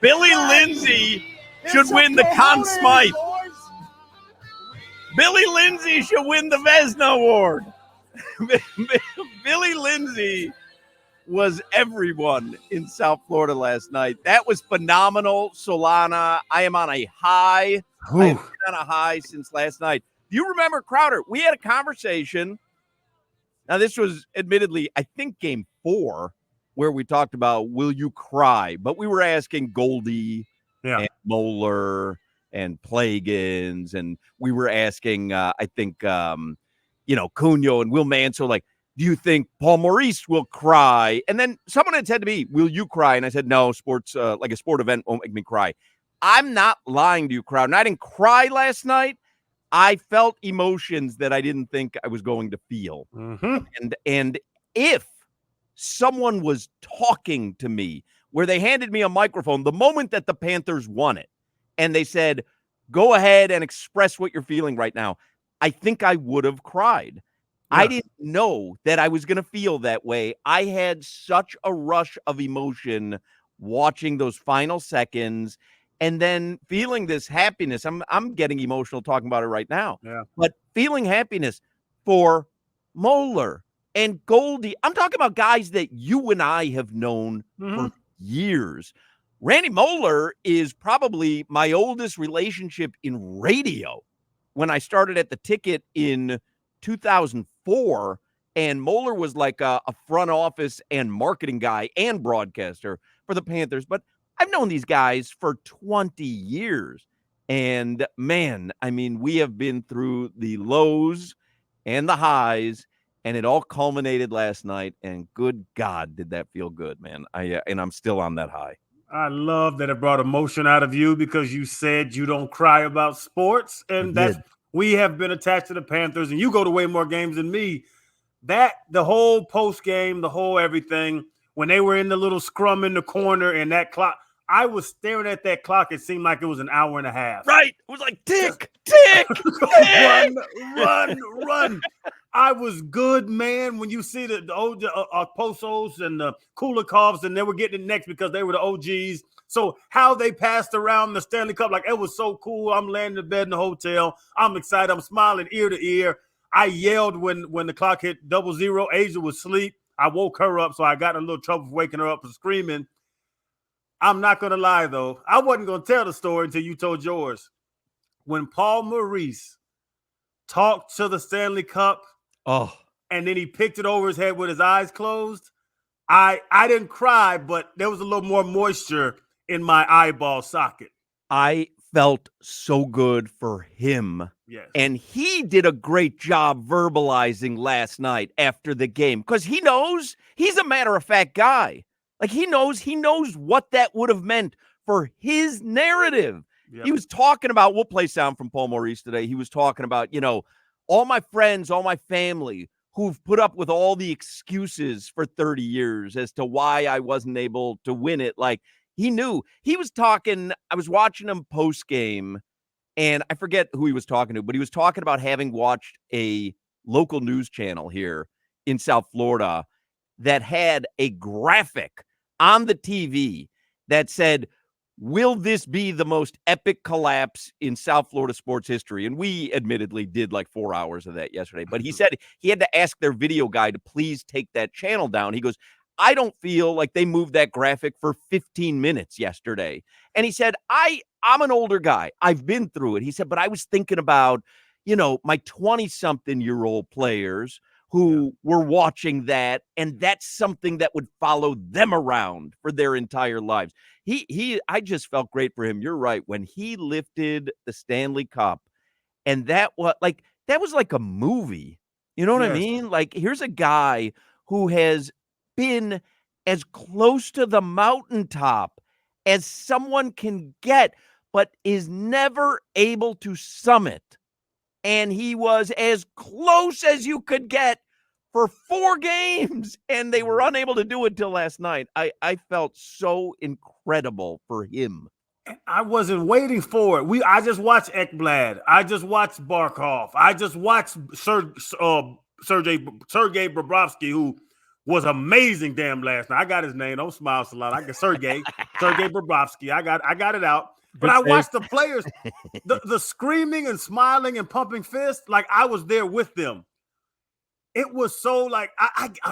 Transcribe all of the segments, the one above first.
Billy Lindsay should win the Conn Smythe. Billy Lindsay should win the Vezina Award. Billy Lindsay was everyone in South Florida last night. That was phenomenal. Solana, I am on a high. I have been on a high since last night. Do you remember, Crowder? We had a conversation. Now, this was admittedly, I think, game 4, where we talked about, will you cry? But we were asking Goldie and Moeller and Plagans, and we were asking, I think, Cunha and Will Manso, like, do you think Paul Maurice will cry? And then someone had said to me, will you cry? And I said, no, sports, like a sport event won't make me cry. I'm not lying to you, crowd. And I didn't cry last night. I felt emotions that I didn't think I was going to feel. Mm-hmm. And if someone was talking to me where they handed me a microphone the moment that the Panthers won it, and they said, go ahead and express what you're feeling right now, I think I would have cried. Yeah. I didn't know that I was going to feel that way. I had such a rush of emotion watching those final seconds and then feeling this happiness. I'm getting emotional talking about it right now. Yeah. But feeling happiness for Moeller and Goldie. I'm talking about guys that you and I have known for years. Randy Moeller is probably my oldest relationship in radio. When I started at the Ticket in 2004, and Moeller was like a front office and marketing guy and broadcaster for the Panthers. But I've known these guys for 20 years. And man, I mean, we have been through the lows and the highs, and it all culminated last night. And good God, did that feel good, man. And I'm still on that high. I love that it brought emotion out of you because you said you don't cry about sports. And we have been attached to the Panthers, and you go to way more games than me. That the whole post game, the whole everything, when they were in the little scrum in the corner and that clock, I was staring at that clock. It seemed like it was an hour and a half. Right. It was like tick, tick, tick. Run. I was good, man. When you see the old Posos and the Kulikovs, and they were getting it next because they were the OGs. So how they passed around the Stanley Cup, like it was so cool. I'm laying in bed in the hotel. I'm excited. I'm smiling ear to ear. I yelled when the clock hit 00. Asia was asleep. I woke her up, so I got in a little trouble for waking her up and screaming. I'm not going to lie, though. I wasn't going to tell the story until you told yours. When Paul Maurice talked to the Stanley Cup, and then he picked it over his head with his eyes closed, I didn't cry, but there was a little more moisture in my eyeball socket. I felt so good for him. Yes. And he did a great job verbalizing last night after the game because he knows he's a matter-of-fact guy. Like he knows what that would have meant for his narrative. Yep. He was talking about, we'll play sound from Paul Maurice today. He was talking about, all my friends, all my family who've put up with all the excuses for 30 years as to why I wasn't able to win it. Like he knew. He was talking, I was watching him post-game, and I forget who he was talking to, but he was talking about having watched a local news channel here in South Florida that had a graphic on the TV that said, will this be the most epic collapse in South Florida sports history? And we admittedly did like 4 hours of that yesterday. But he said he had to ask their video guy to please take that channel down. He goes, I don't feel like they moved that graphic for 15 minutes yesterday. And he said, I'm an older guy. I've been through it. He said, but I was thinking about, my 20-something-year-old players who were watching that, and that's something that would follow them around for their entire lives. I just felt great for him. You're right. When he lifted the Stanley Cup, and that was like a movie. You know what I mean? Like, here's a guy who has been as close to the mountaintop as someone can get, but is never able to summit. And he was as close as you could get for 4 games, and they were unable to do it till last night. I felt so incredible for him. I wasn't waiting for it. I just watched Ekblad. I just watched Barkov. I just watched Sergei Bobrovsky, who was amazing last night. I got his name. Don't smile, Solana. I got Sergey Bobrovsky. I got it out. But I watched the players, the screaming and smiling and pumping fists, like I was there with them. It was so like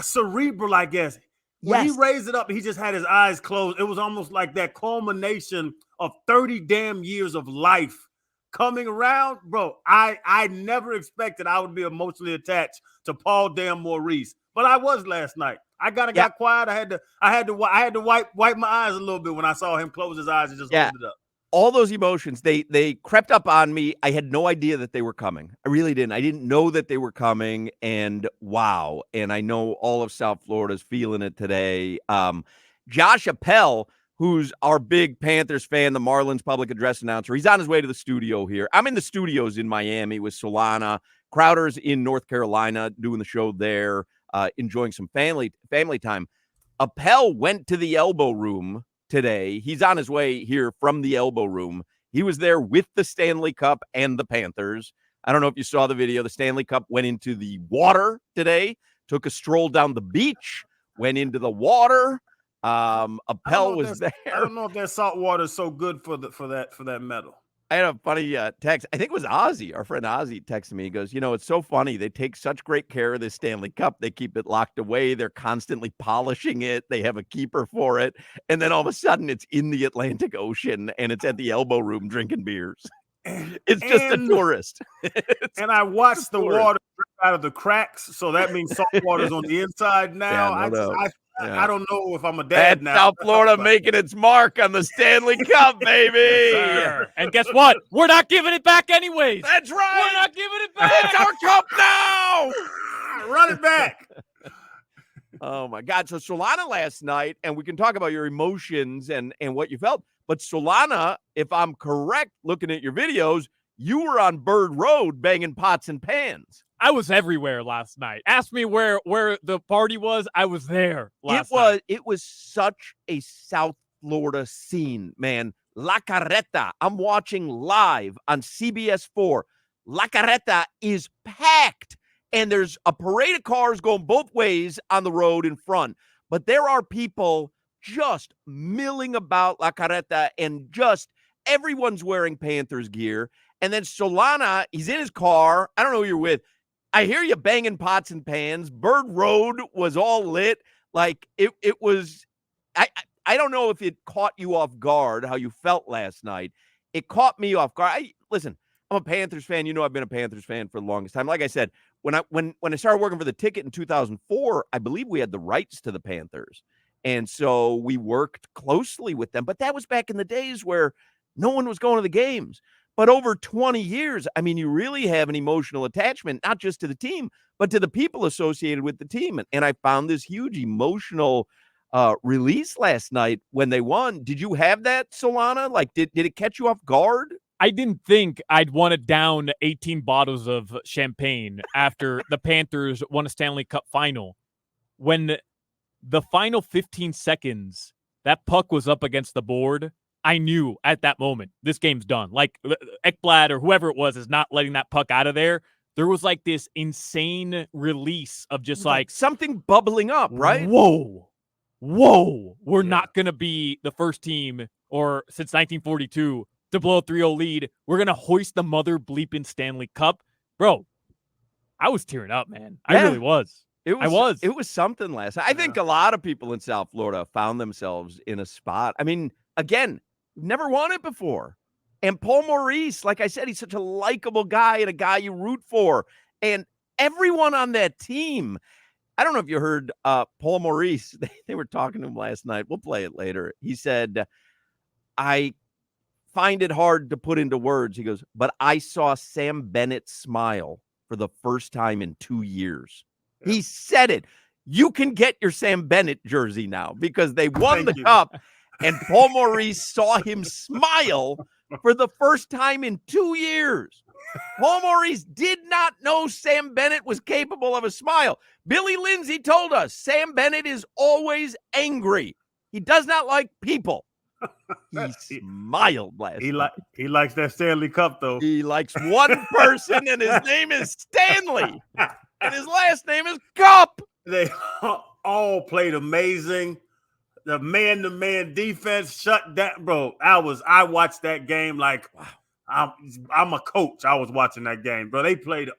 cerebral, I guess. When he raised it up, he just had his eyes closed. It was almost like that culmination of 30 damn years of life coming around. Bro, I never expected I would be emotionally attached to Paul damn Maurice, but I was last night. I got quiet. I had to wipe my eyes a little bit when I saw him close his eyes and just hold it up. All those emotions, they crept up on me. I had no idea that they were coming. I really didn't. I didn't know that they were coming, and wow. And I know all of South Florida's feeling it today. Josh Appel, who's our big Panthers fan, the Marlins public address announcer, he's on his way to the studio here. I'm in the studios in Miami with Solana. Crowder's in North Carolina doing the show there, enjoying some family time. Appel went to the elbow room today. He's on his way here from the elbow room. He was there with the Stanley Cup and the Panthers. I don't know if you saw the video. The Stanley Cup went into the water today, took a stroll down the beach, went into the water. Appel was there. I don't know if that salt water is so good for that metal. I had a funny text. I think it was Ozzy, our friend Ozzy, texted me. He goes, it's so funny. They take such great care of this Stanley Cup. They keep it locked away. They're constantly polishing it. They have a keeper for it. And then all of a sudden it's in the Atlantic Ocean and it's at the elbow room drinking beers. It's just a tourist. And I watched the water drip out of the cracks. So that means salt water's on the inside now. I don't know if I'm a dad now. South Florida making its mark on the Stanley Cup, baby. And guess what? We're not giving it back anyways. That's right. We're not giving it back. It's our cup now. Run it back. Oh, my God. So Solana last night, and we can talk about your emotions and what you felt. But Solana, if I'm correct, looking at your videos, you were on Bird Road banging pots and pans. I was everywhere last night. Ask me where the party was. I was there last night. It was such a South Florida scene, man. La Carreta. I'm watching live on CBS4. La Carreta is packed, and there's a parade of cars going both ways on the road in front. But there are people just milling about La Carreta, and just everyone's wearing Panthers gear. And then Solana, he's in his car. I don't know who you're with. I hear you banging pots and pans. Bird Road was all lit. Like it was, I don't know if it caught you off guard, how you felt last night. It caught me off guard. Listen, I'm a Panthers fan. I've been a Panthers fan for the longest time. Like I said, when I started working for the Ticket in 2004, I believe we had the rights to the Panthers. And so we worked closely with them. But that was back in the days where no one was going to the games. But over 20 years, I mean, you really have an emotional attachment, not just to the team, but to the people associated with the team. And I found this huge emotional release last night when they won. Did you have that, Solana? Like, did it catch you off guard? I didn't think I'd want to down 18 bottles of champagne after the Panthers won a Stanley Cup final. When the final 15 seconds, that puck was up against the board, I knew at that moment, this game's done. Like, Ekblad or whoever it was is not letting that puck out of there. There was like this insane release of just like something bubbling up, right? Whoa. We're not going to be the first team or since 1942 to blow a 3-0 lead. We're going to hoist the mother bleeping Stanley Cup. Bro, I was tearing up, man. I really was. It was something last night. I think a lot of people in South Florida found themselves in a spot. I mean, again, never won it before. And Paul Maurice, like I said, he's such a likable guy and a guy you root for. And everyone on that team, I don't know if you heard Paul Maurice. They were talking to him last night. We'll play it later. He said, I find it hard to put into words. He goes, but I saw Sam Bennett smile for the first time in 2 years. Yeah. He said it. You can get your Sam Bennett jersey now because they won the cup. And Paul Maurice saw him smile for the first time in 2 years. Paul Maurice did not know Sam Bennett was capable of a smile. Billy Lindsay told us Sam Bennett is always angry. He does not like people. He smiled last night. He likes that Stanley Cup, though. He likes one person, and his name is Stanley. And his last name is Cup. all played amazing. The man-to-man defense shut down, bro. I watched that game like I'm a coach. I was watching that game, bro. They played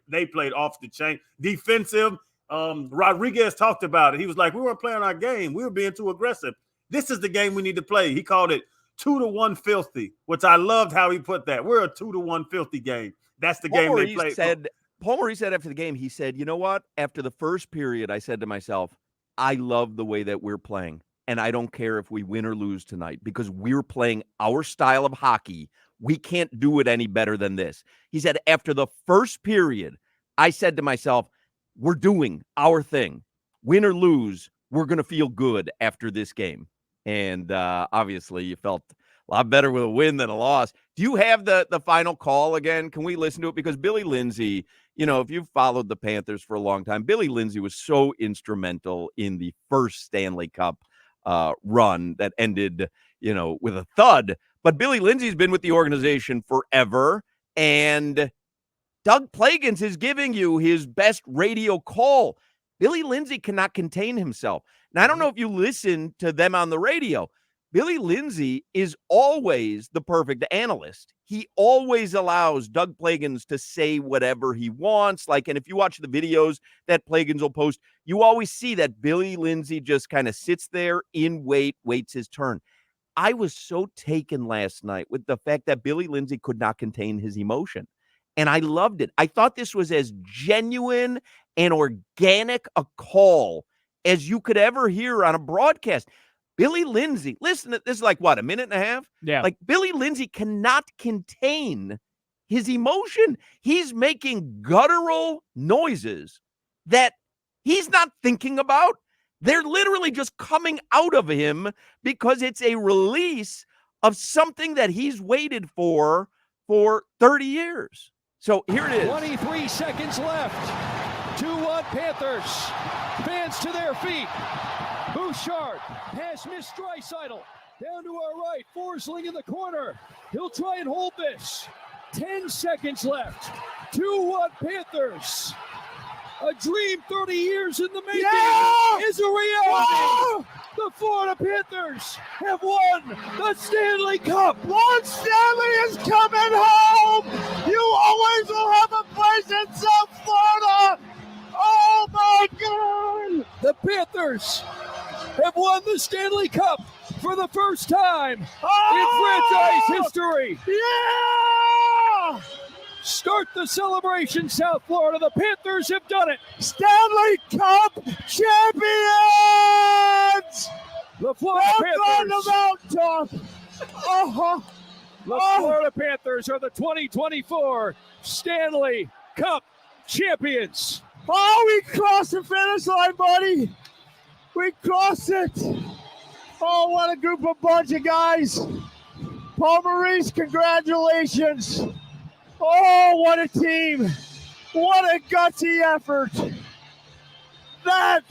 off the chain. Defensive. Rodriguez talked about it. He was like, we weren't playing our game. We were being too aggressive. This is the game we need to play. He called it 2-1 filthy, which I loved how he put that. We're a 2-1 filthy game. That's the game they played. Paul Maurice said after the game, he said, you know what? After the first period, I said to myself, I love the way that we're playing. And I don't care if we win or lose tonight because we're playing our style of hockey. We can't do it any better than this. He said, after the first period, I said to myself, we're doing our thing. Win or lose, we're going to feel good after this game. And obviously, you felt a lot better with a win than a loss. Do you have the final call again? Can we listen to it? Because Billy Lindsay, if you've followed the Panthers for a long time, Billy Lindsay was so instrumental in the first Stanley Cup run that ended, with a thud. But Billy Lindsay's been with the organization forever, and Doug Plagens is giving you his best radio call. Billy Lindsay cannot contain himself. Now, I don't know if you listen to them on the radio. Billy Lindsay is always the perfect analyst. He always allows Doug Plagens to say whatever he wants. And if you watch the videos that Plagens will post, you always see that Billy Lindsay just kind of sits there waits his turn. I was so taken last night with the fact that Billy Lindsay could not contain his emotion. And I loved it. I thought this was as genuine and organic a call as you could ever hear on a broadcast. Billy Lindsay, listen, this is a minute and a half? Yeah. Billy Lindsay cannot contain his emotion. He's making guttural noises that he's not thinking about. They're literally just coming out of him because it's a release of something that he's waited for 30 years. So here it is. 23 seconds left. 2-1 Panthers. Fans to their feet. Bouchard has missed Draisaitl. Down to our right. Forsling in the corner. He'll try and hold this. 10 seconds left. 2-1 Panthers. A dream 30 years in the making is a reality. The Florida Panthers have won the Stanley Cup. Lord Stanley is coming home. You always will have a place in South Florida. Oh, my God. The Panthers have won the Stanley Cup for the first time in franchise history. Yeah! Start the celebration, South Florida. The Panthers have done it. Stanley Cup champions! The Florida Panthers. The mountaintop. The Florida Panthers are the 2024 Stanley Cup champions. Oh, we crossed the finish line, buddy. We crossed it. Oh, what a bunch of guys. Paul Maurice, congratulations. Oh, what a team. What a gutsy effort. That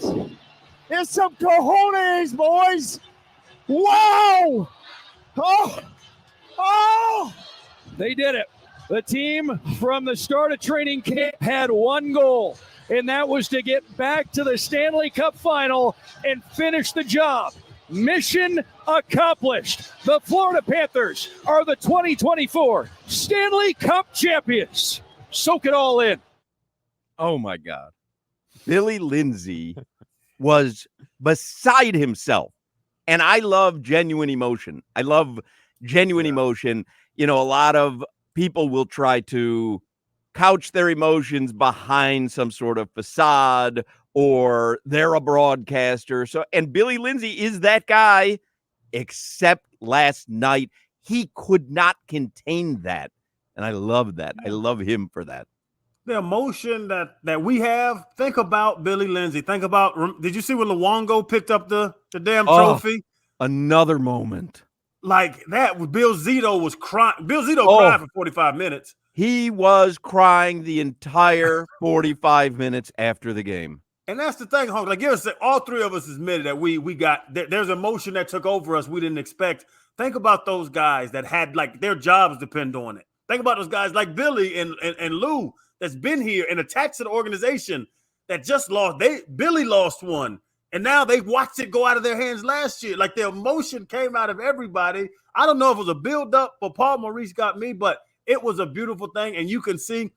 is some cojones, boys. Wow. Oh. They did it. The team from the start of training camp had one goal, and that was to get back to the Stanley Cup final and finish the job. Mission accomplished. The Florida Panthers are the 2024 Stanley Cup champions. Soak it all in. Oh, my God. Billy Lindsay was beside himself. And I love genuine emotion. Emotion. A lot of people will try to couch their emotions behind some sort of facade, or they're a broadcaster. And Billy Lindsay is that guy, except last night, he could not contain that. And I love that. I love him for that. The emotion that we have, think about Billy Lindsay. Think about, did you see when Luongo picked up the damn trophy? Another moment. Like that, Bill Zito was crying. Bill Zito cried for 45 minutes. He was crying the entire 45 minutes after the game. And that's the thing, Hoch. All three of us admitted that we got there's emotion that took over us we didn't expect. Think about those guys that had their jobs depend on it. Think about those guys like Billy and Lou that's been here and attached to the organization that just lost. Billy lost one. And now they watched it go out of their hands last year. Like the emotion came out of everybody. I don't know if it was a build-up for Paul Maurice got me, but it was a beautiful thing. And you can see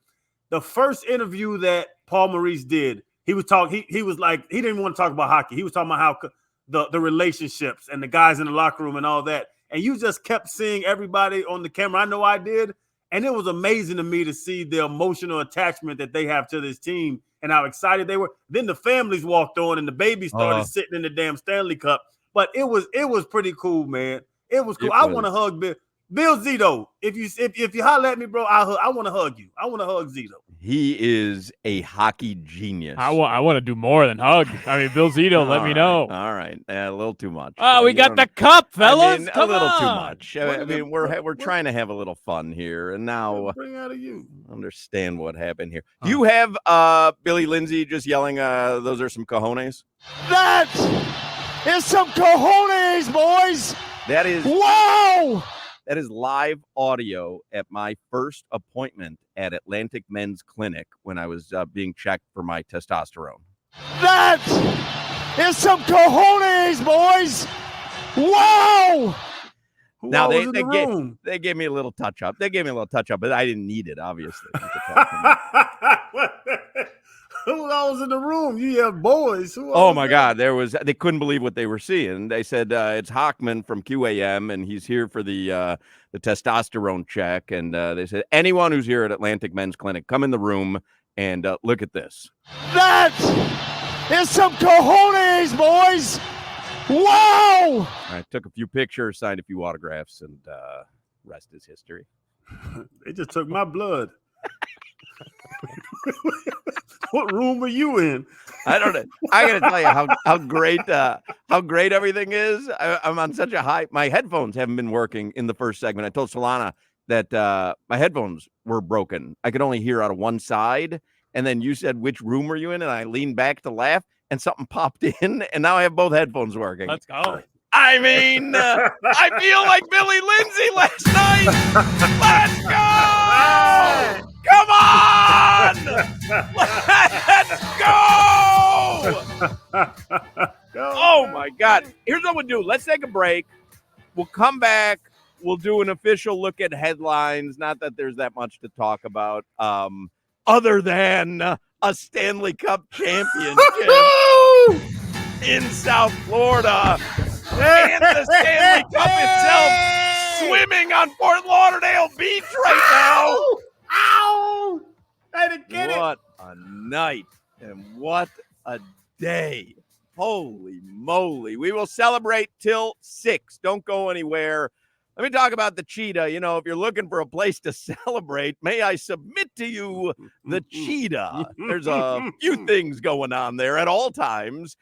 the first interview that Paul Maurice did, he was talking, he was like, he didn't want to talk about hockey. He was talking about how the relationships and the guys in the locker room and all that. And you just kept seeing everybody on the camera. I know I did. And it was amazing to me to see the emotional attachment that they have to this team and how excited they were. Then the families walked on and the babies started sitting in the damn Stanley Cup. But it was pretty cool, man. It was cool. I want to hug Bill Zito. If you holler at me, bro, I want to hug you. I want to hug Zito. He is a hockey genius. I want to do more than hug. I mean, Bill Zito, let me know. All right, a little too much. Oh, we got the cup, fellas. I mean, Come a little on. too much. I mean, we're trying to have a little fun here, and now bring out of you. Understand what happened here. Do you have Billy Lindsay just yelling? Those are some cojones. That is some cojones, boys. That is Wow. That is live audio at my first appointment at Atlantic Men's Clinic when I was being checked for my testosterone. That is some cojones, boys. Wow. Now they gave me a little touch up. They gave me a little touch up, but I didn't need it, obviously. Who all was in the room? You have boys. Oh my God, they couldn't believe what they were seeing. They said it's Hochman from QAM, and he's here for the testosterone check. And they said anyone who's here at Atlantic Men's Clinic, come in the room and look at this. That is some cojones, boys. Wow. I took a few pictures, signed a few autographs, and rest is history. They just took my blood. What room were you in? I don't know. I got to tell you how great everything is. I'm on such a high. My headphones haven't been working in the first segment. I told Solana that my headphones were broken. I could only hear out of one side. And then you said, which room were you in? And I leaned back to laugh, and something popped in, and now I have both headphones working. Let's go. I mean, I feel like Billy Lindsay last night. Let's go! Come on! Let's go! Oh, my God. Here's what we'll do. Let's take a break. We'll come back. We'll do an official look at headlines. Not that there's that much to talk about other than a Stanley Cup championship in South Florida. And the Stanley Cup itself swimming on Fort Lauderdale Beach right now. Ow! I didn't get it. What a night and what a day. Holy moly. We will celebrate till 6. Don't go anywhere. Let me talk about the Cheetah. You know, if you're looking for a place to celebrate, may I submit to you the Cheetah? There's a few things going on there at all times.